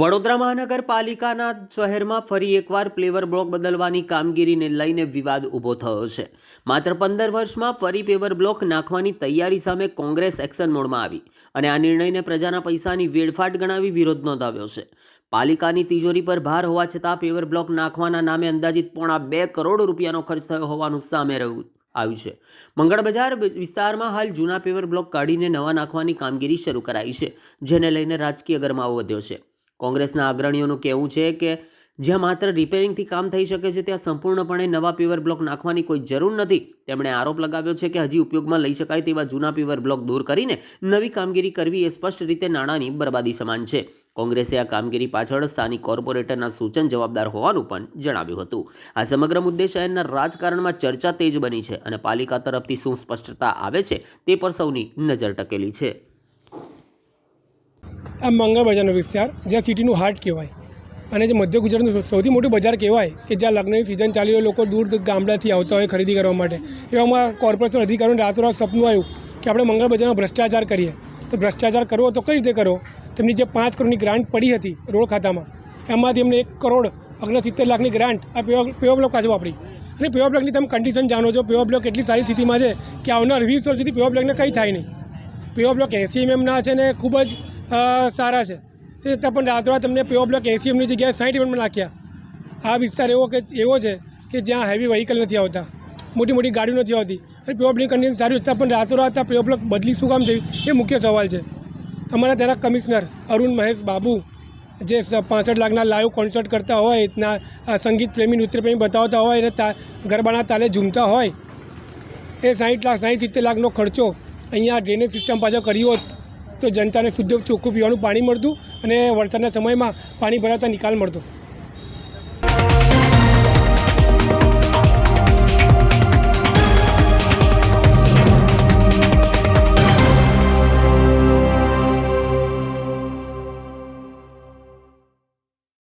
વડોદરા મહાનગરપાલિકાના શહેરમાં ફરી એકવાર પેવર બ્લોક બદલવાની કામગીરીને લઈને વિવાદ ઊભો થયો છે. માત્ર 15 વર્ષમાં ફરી પેવર બ્લોક નાખવાની તૈયારી સામે કોંગ્રેસ એક્શન મોડમાં આવી અને આ નિર્ણયને પ્રજાના પૈસાની વેડફાટ ગણાવી વિરોધ નોંધાવ્યો છે. પાલિકાની તિજોરી પર ભાર હોવા છતાં પેવર બ્લોક નાખવાના નામે અંદાજિત ₹2.5 કરોડ રૂપિયાનો ખર્ચ થયો હોવાનું સામે આવ્યું છે. મંગળ બજાર વિસ્તારમાં હાલ જૂના પેવર બ્લોક કાઢીને નવા નાખવાની કામગીરી શરૂ કરાઈ છે, જેને લઈને રાજકીય ગરમાવો વધ્યો છે. કોંગ્રેસના અગ્રણીઓનું કહેવું છે કે જ્યાં માત્ર રિપેરિંગથી કામ થઈ શકે છે ત્યાં સંપૂર્ણપણે નવા પેવર બ્લોક નાખવાની કોઈ જરૂર નથી. તેમણે આરોપ લગાવ્યો છે કે હજી ઉપયોગમાં લઈ શકાય તેવા જૂના પેવર બ્લોક દૂર કરીને નવી કામગીરી કરવી એ સ્પષ્ટ રીતે નાણાંની બરબાદી સમાન છે. કોંગ્રેસે આ કામગીરી પાછળ સ્થાનિક કોર્પોરેટરના સૂચન જવાબદાર હોવાનું પણ જણાવ્યું હતું. આ સમગ્ર મુદ્દે શહેરના રાજકારણમાં ચર્ચા તેજ બની છે અને પાલિકા તરફથી શું સ્પષ્ટતા આવે છે તે પર સૌની નજર ટકેલી છે. આ મંગળ બજારનો વિસ્તાર જ્યાં સિટીનું હાર્ટ કહેવાય અને જે મધ્ય ગુજરાતનું સૌથી મોટું બજાર કહેવાય કે જ્યાં લગ્નની સિઝન ચાલી હોય, લોકો દૂર ગામડાથી આવતા હોય ખરીદી કરવા માટે. એવામાં કોર્પોરેશન અધિકારીઓને રાતોરાત સપનું આવ્યું કે આપણે મંગળ બજારમાં ભ્રષ્ટાચાર કરીએ. તો ભ્રષ્ટાચાર કરવો તો કઈ રીતે કરો? તેમની જે 5 કરોડની ગ્રાન્ટ પડી હતી રોડ ખાતામાં, એમાંથી એમને 1,69 લાખની ગ્રાન્ટ આ પેવર બ્લોક પાછું વાપરી. અને પેવર બ્લોકની તમે કન્ડિશન જાણો છો. પેવર બ્લોક એટલી સારી સ્થિતિમાં છે કે આવનાર 20 વર્ષ સુધી પેવર બ્લોકને કંઈ થાય નહીં. પેવર બ્લોક 80 mm છે ને ખૂબ જ સારા છે. તે છતાં પણ રાતોરાત તમને પેવર બ્લોક 80 mm ની જગ્યાએ 60 mm નાખ્યા. આ વિસ્તાર એવો છે કે જ્યાં હેવી વ્હીકલ નથી આવતા, મોટી ગાડીઓ નથી આવતી અને પેવર બ્લોકની કન્ડિશન સારી છતાં પણ રાતોરાત આ પેવર બ્લોક બદલી શું કામ થયું એ મુખ્ય સવાલ છે. અમારા ત્યાંના કમિશનર અરુણ મહેશ બાબુ જે 65 લાખના લાઈવ કોન્સર્ટ કરતા હોય, સંગીત પ્રેમી નૃત્ય પ્રેમી બતાવતા હોય અને ગરબાના તાલે ઝૂમતા હોય, એ 60-70 લાખનો ખર્ચો અહીંયા ડ્રેનેજ સિસ્ટમ પાછળ કર્યો હોત તો જનતાને શુદ્ધ ચોખ્ખું પીવાનું પાણી મળતું અને વરસાદના સમયમાં પાણી ભરાતા નિકાલ મળતો.